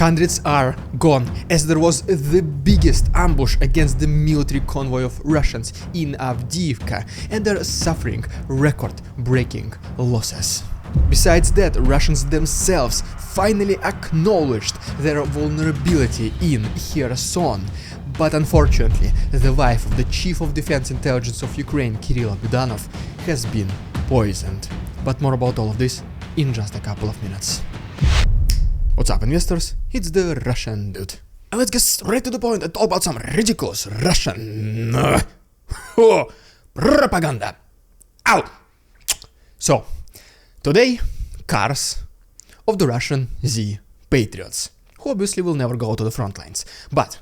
Hundreds are gone, as there was the biggest ambush against the military convoy of Russians in Avdiivka, and they're suffering record-breaking losses. Besides that, Russians themselves finally acknowledged their vulnerability in Kherson. But unfortunately, the wife of the Chief of Defense Intelligence of Ukraine, Kyrylo Budanov, has been poisoned. But more about all of this in just a couple of minutes. What's up, investors? It's the Russian dude. And let's get straight to the point and talk about some ridiculous Russian propaganda. Ow! So, today, cars of the Russian Z Patriots, who obviously will never go to the front lines. But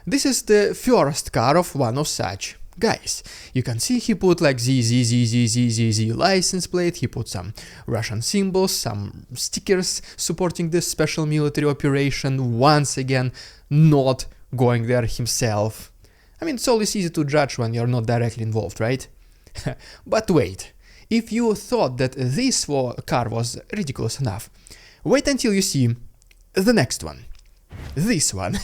this is the first car of one of such guys. You can see he put like Z license plate, he put some Russian symbols, some stickers supporting this special military operation, once again not going there himself. I mean, it's always easy to judge when you're not directly involved, right? But wait, if you thought that this car was ridiculous enough, wait until you see the next one. This one.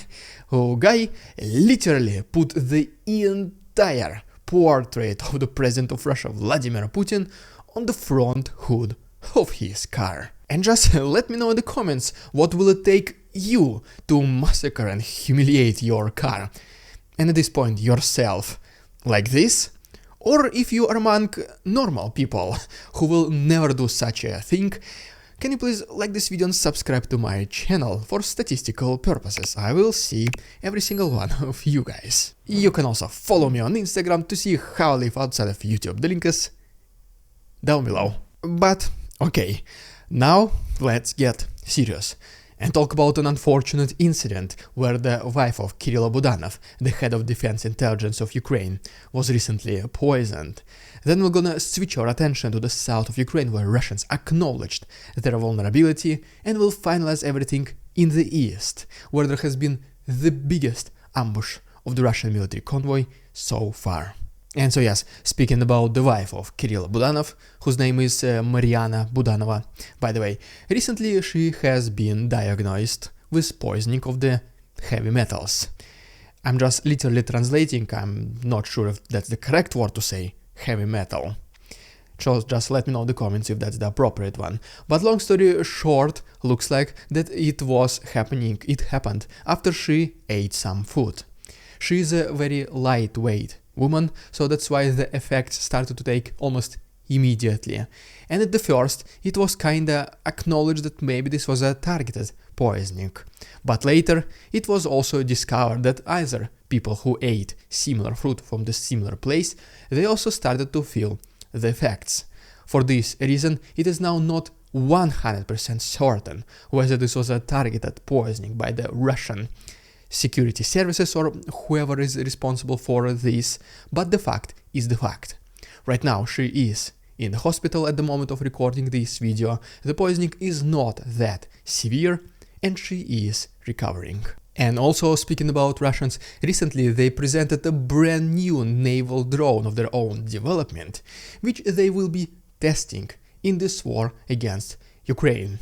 Oh, guy literally put the entire portrait of the President of Russia, Vladimir Putin, on the front hood of his car. And just let me know in the comments, what will it take you to massacre and humiliate your car? And at this point, yourself, like this? Or if you are among normal people who will never do such a thing, can you please like this video and subscribe to my channel for statistical purposes? I will see every single one of you guys. You can also follow me on Instagram to see how I live outside of YouTube. The link is down below. But okay, now let's get serious and talk about an unfortunate incident where the wife of Kyrylo Budanov, the head of Defense Intelligence of Ukraine, was recently poisoned. Then we're gonna switch our attention to the south of Ukraine, where Russians acknowledged their vulnerability, and we'll finalize everything in the east, where there has been the biggest ambush of the Russian military convoy so far. And so yes, speaking about the wife of Kyrylo Budanov, whose name is Mariana Budanova, by the way, recently she has been diagnosed with poisoning of the heavy metals. I'm just literally translating, I'm not sure if that's the correct word to say, heavy metal. So just let me know in the comments if that's the appropriate one. But long story short, looks like that it happened after she ate some food. She is a very lightweight woman, so that's why the effects started to take almost immediately. And at the first, it was kinda acknowledged that maybe this was a targeted poisoning. But later, it was also discovered that either people who ate similar fruit from the similar place, they also started to feel the effects. For this reason, it is now not 100% certain whether this was a targeted poisoning by the Russian security services or whoever is responsible for this, but the fact is the fact. Right now she is in the hospital at the moment of recording this video, the poisoning is not that severe and she is recovering. And also, speaking about Russians, recently they presented a brand new naval drone of their own development, which they will be testing in this war against Ukraine.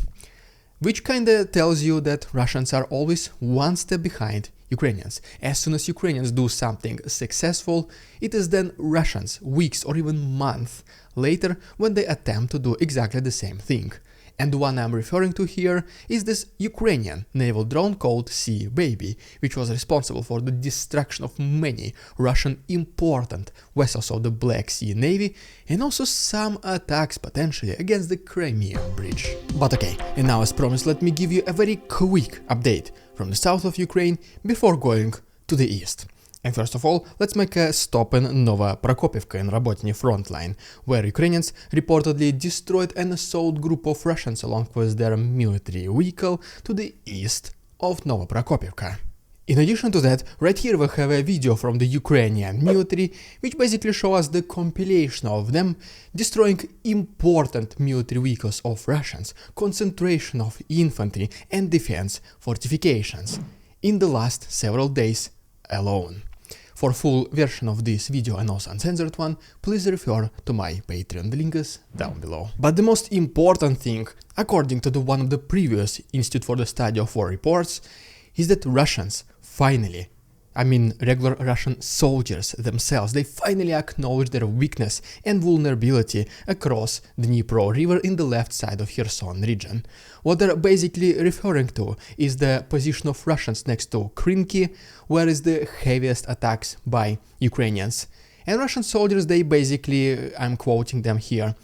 Which kinda tells you that Russians are always one step behind Ukrainians. As soon as Ukrainians do something successful, it is then Russians, weeks or even months later, when they attempt to do exactly the same thing. And the one I'm referring to here is this Ukrainian naval drone called Sea Baby, which was responsible for the destruction of many Russian important vessels of the Black Sea Navy, and also some attacks potentially against the Crimean Bridge. But okay, and now as promised, let me give you a very quick update from the south of Ukraine before going to the east. And first of all, let's make a stop in Novoprakopivka in Robotny front line, where Ukrainians reportedly destroyed an assault group of Russians along with their military vehicle to the east of Novoprakopivka. In addition to that, right here we have a video from the Ukrainian military, which basically shows us the compilation of them destroying important military vehicles of Russians, concentration of infantry and defense fortifications in the last several days alone. For full version of this video and also uncensored one, please refer to my Patreon, the link is down below. But the most important thing according to one of the previous Institute for the Study of War reports, is that Russians finally, regular Russian soldiers themselves, they finally acknowledge their weakness and vulnerability across the Dnipro River in the left side of Kherson region. What they're basically referring to is the position of Russians next to Krinky, where is the heaviest attacks by Ukrainians. And Russian soldiers, they basically, I'm quoting them here,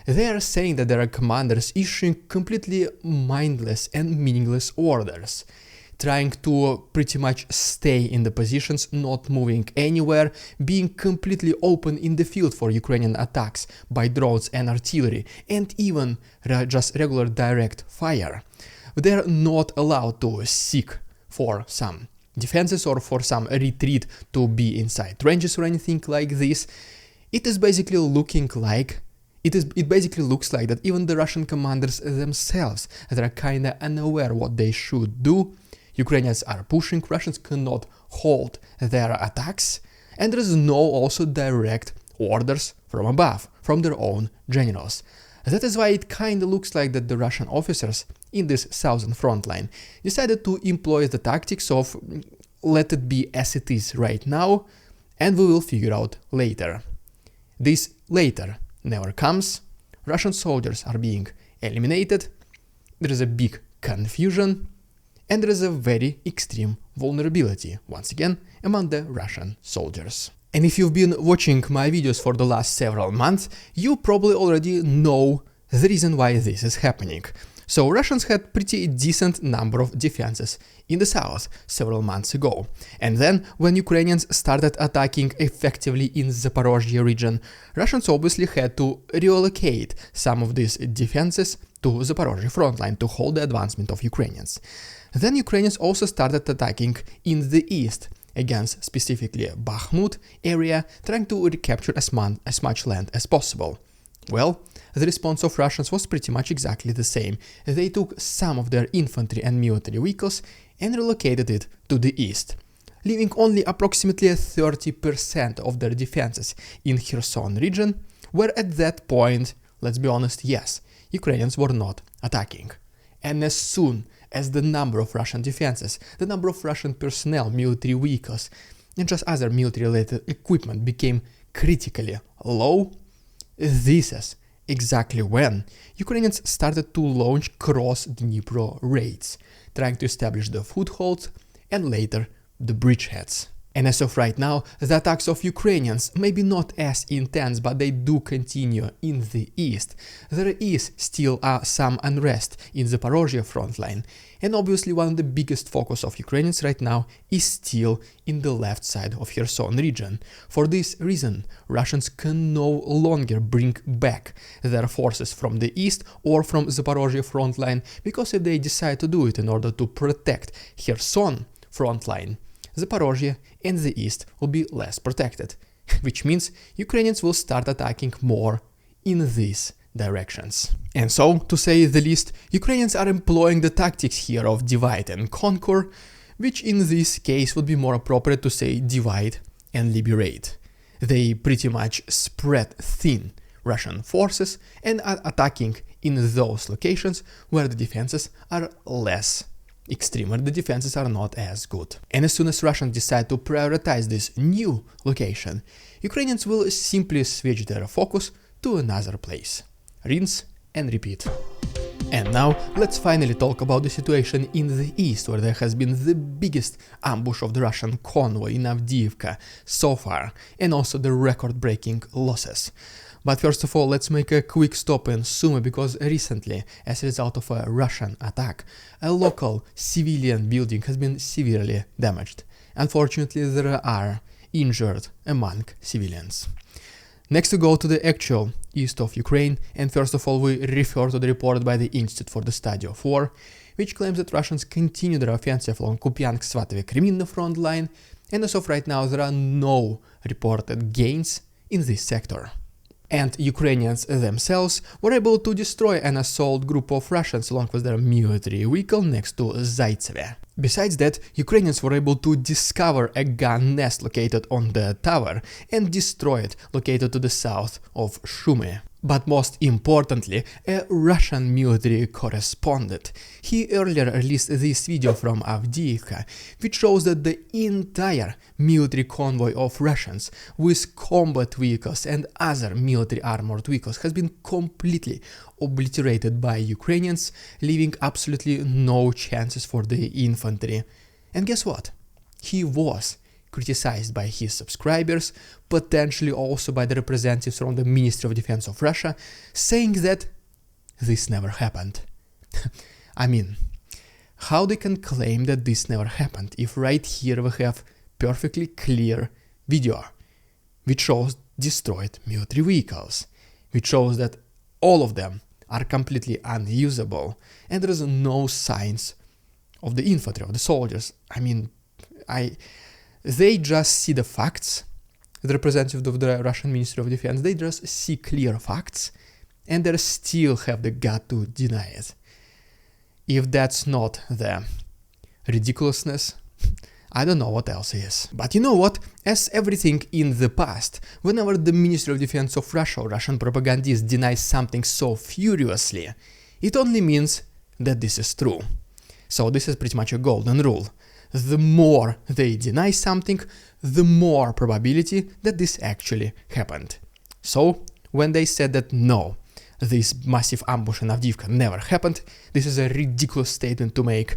they are saying that there are commanders issuing completely mindless and meaningless orders, trying to pretty much stay in the positions, not moving anywhere, being completely open in the field for Ukrainian attacks by drones and artillery, and even just regular direct fire. They're not allowed to seek for some defenses or for some retreat to be inside trenches or anything like this. It basically looks like that even the Russian commanders themselves, they're kinda unaware what they should do. Ukrainians are pushing, Russians cannot hold their attacks, and there is no also direct orders from above, from their own generals. That is why it kinda looks like that the Russian officers in this southern front line decided to employ the tactics of let it be as it is right now, and we will figure out later. This later never comes. Russian soldiers are being eliminated, there is a big confusion, and there is a very extreme vulnerability, once again, among the Russian soldiers. And if you've been watching my videos for the last several months, you probably already know the reason why this is happening. So Russians had pretty decent number of defenses in the south several months ago. And then, when Ukrainians started attacking effectively in Zaporozhye region, Russians obviously had to reallocate some of these defenses to Zaporozhye frontline to hold the advancement of Ukrainians. Then Ukrainians also started attacking in the east, against specifically Bakhmut area, trying to recapture as much land as possible. Well, the response of Russians was pretty much exactly the same. They took some of their infantry and military vehicles and relocated it to the east, leaving only approximately 30% of their defenses in Kherson region, where at that point, let's be honest, yes, Ukrainians were not attacking. And as soon as the number of Russian defenses, the number of Russian personnel, military vehicles, and just other military-related equipment became critically low, this is exactly when Ukrainians started to launch cross-Dnipro raids, trying to establish the footholds and later the bridgeheads. And as of right now, the attacks of Ukrainians may be not as intense, but they do continue in the east. There is still some unrest in the Zaporozhye frontline, and obviously one of the biggest focus of Ukrainians right now is still in the left side of Kherson region. For this reason, Russians can no longer bring back their forces from the east or from Zaporozhye frontline, because if they decide to do it in order to protect Kherson frontline, Zaporozhye and the east will be less protected, which means Ukrainians will start attacking more in these directions. And so, to say the least, Ukrainians are employing the tactics here of divide and conquer, which in this case would be more appropriate to say divide and liberate. They pretty much spread thin Russian forces and are attacking in those locations where the defenses are less extreme, where the defenses are not as good. And as soon as Russians decide to prioritize this new location, Ukrainians will simply switch their focus to another place. Rinse and repeat. And now let's finally talk about the situation in the east, where there has been the biggest ambush of the Russian convoy in Avdiivka so far, and also the record-breaking losses. But first of all, let's make a quick stop in Sumy, because recently, as a result of a Russian attack, a local civilian building has been severely damaged. Unfortunately, there are injured among civilians. Next, we go to the actual east of Ukraine, and first of all we refer to the report by the Institute for the Study of War, which claims that Russians continue their offensive along Kupiansk-Svatove-Kreminny front line, and as of right now there are no reported gains in this sector. And Ukrainians themselves were able to destroy an assault group of Russians along with their military vehicle next to Zaitsevo. Besides that, Ukrainians were able to discover a gun nest located on the tower and destroy it located to the south of Sumy. but most importantly, a Russian military correspondent. He earlier released this video from Avdiivka, which shows that the entire military convoy of Russians with combat vehicles and other military armored vehicles has been completely obliterated by Ukrainians, leaving absolutely no chances for the infantry. And guess what? He was criticized by his subscribers, potentially also by the representatives from the Ministry of Defense of Russia, saying that this never happened. I mean, how they can claim that this never happened if right here we have perfectly clear video, which shows destroyed military vehicles, which shows that all of them are completely unusable, and there is no signs of the infantry, of the soldiers. I mean, they just see the facts, the representative of the Russian Ministry of Defense, they just see clear facts, and they still have the gut to deny it. If that's not the ridiculousness, I don't know what else is. But you know what? As everything in the past, whenever the Ministry of Defense of Russia or Russian propagandists deny something so furiously, it only means that this is true. So this is pretty much a golden rule. The more they deny something, the more probability that this actually happened. So, when they said that no, this massive ambush in Avdiivka never happened, this is a ridiculous statement to make,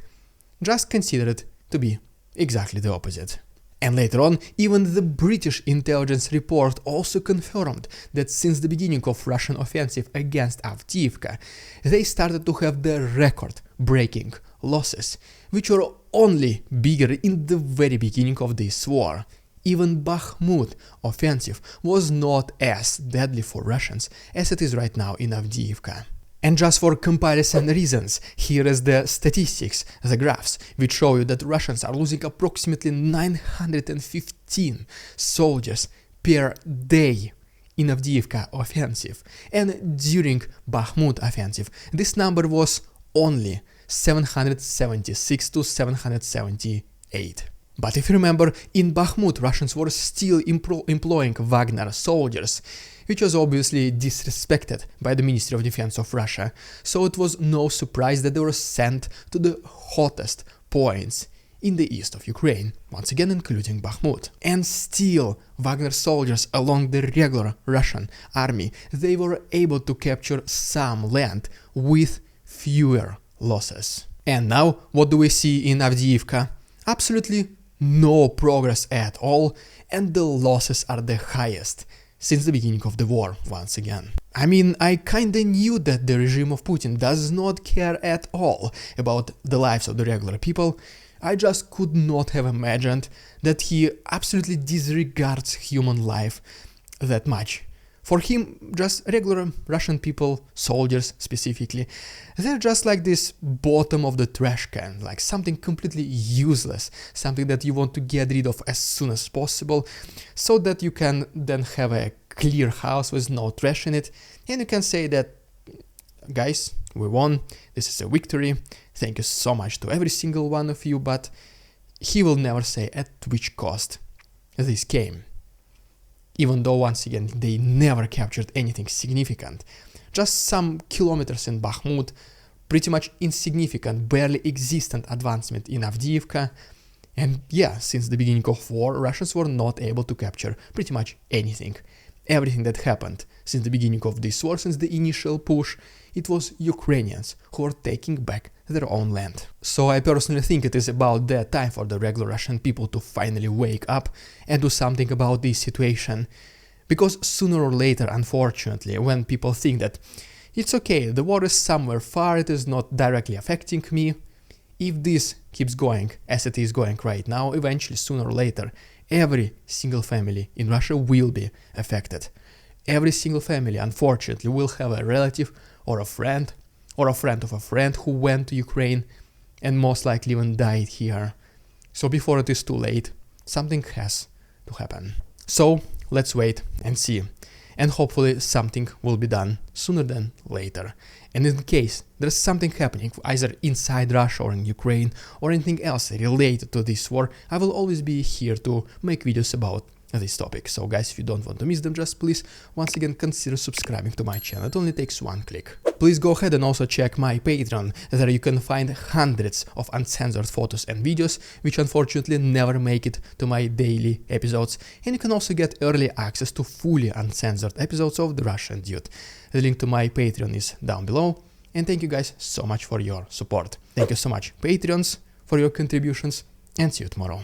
just consider it to be exactly the opposite. And later on, even the British intelligence report also confirmed that since the beginning of Russian offensive against Avdiivka, they started to have the record-breaking losses, which were only bigger in the very beginning of this war. Even Bakhmut offensive was not as deadly for Russians as it is right now in Avdiivka. And just for comparison reasons, here is the statistics, the graphs, which show you that Russians are losing approximately 915 soldiers per day in Avdiivka offensive, and during Bakhmut offensive this number was only 776 to 778. But if you remember, in Bakhmut Russians were still employing Wagner soldiers, which was obviously disrespected by the Ministry of Defense of Russia, so it was no surprise that they were sent to the hottest points in the east of Ukraine, once again including Bakhmut. And still, Wagner soldiers along the regular Russian army, they were able to capture some land with fewer losses. And now, what do we see in Avdiivka? Absolutely no progress at all, and the losses are the highest since the beginning of the war, once again. I mean, I kinda knew that the regime of Putin does not care at all about the lives of the regular people. I just could not have imagined that he absolutely disregards human life that much. For him, just regular Russian people, soldiers specifically, they're just like this bottom of the trash can, like something completely useless, something that you want to get rid of as soon as possible, so that you can then have a clear house with no trash in it, and you can say that, guys, we won, this is a victory, thank you so much to every single one of you, but he will never say at which cost this came. Even though, once again, they never captured anything significant. Just some kilometers in Bakhmut, pretty much insignificant, barely existent advancement in Avdiivka, and yeah, since the beginning of war, Russians were not able to capture pretty much anything. Everything that happened since the beginning of this war, since the initial push, it was Ukrainians who were taking back their own land. So I personally think it is about that time for the regular Russian people to finally wake up and do something about this situation. Because sooner or later, unfortunately, when people think that it's okay, the war is somewhere far, it is not directly affecting me, if this keeps going as it is going right now, eventually, sooner or later, every single family in Russia will be affected. Every single family, unfortunately, will have a relative or a friend of a friend who went to Ukraine and most likely even died here. So before it is too late, something has to happen. So let's wait and see. And hopefully something will be done sooner than later. And in case there's something happening either inside Russia or in Ukraine or anything else related to this war, I will always be here to make videos about this topic. So guys, if you don't want to miss them, just please once again consider subscribing to my channel. It only takes one click. Please go ahead and also check my Patreon. There you can find hundreds of uncensored photos and videos, which unfortunately never make it to my daily episodes. And you can also get early access to fully uncensored episodes of The Russian Dude. The link to my Patreon is down below. And thank you guys so much for your support. Thank you so much, Patreons, for your contributions, and see you tomorrow.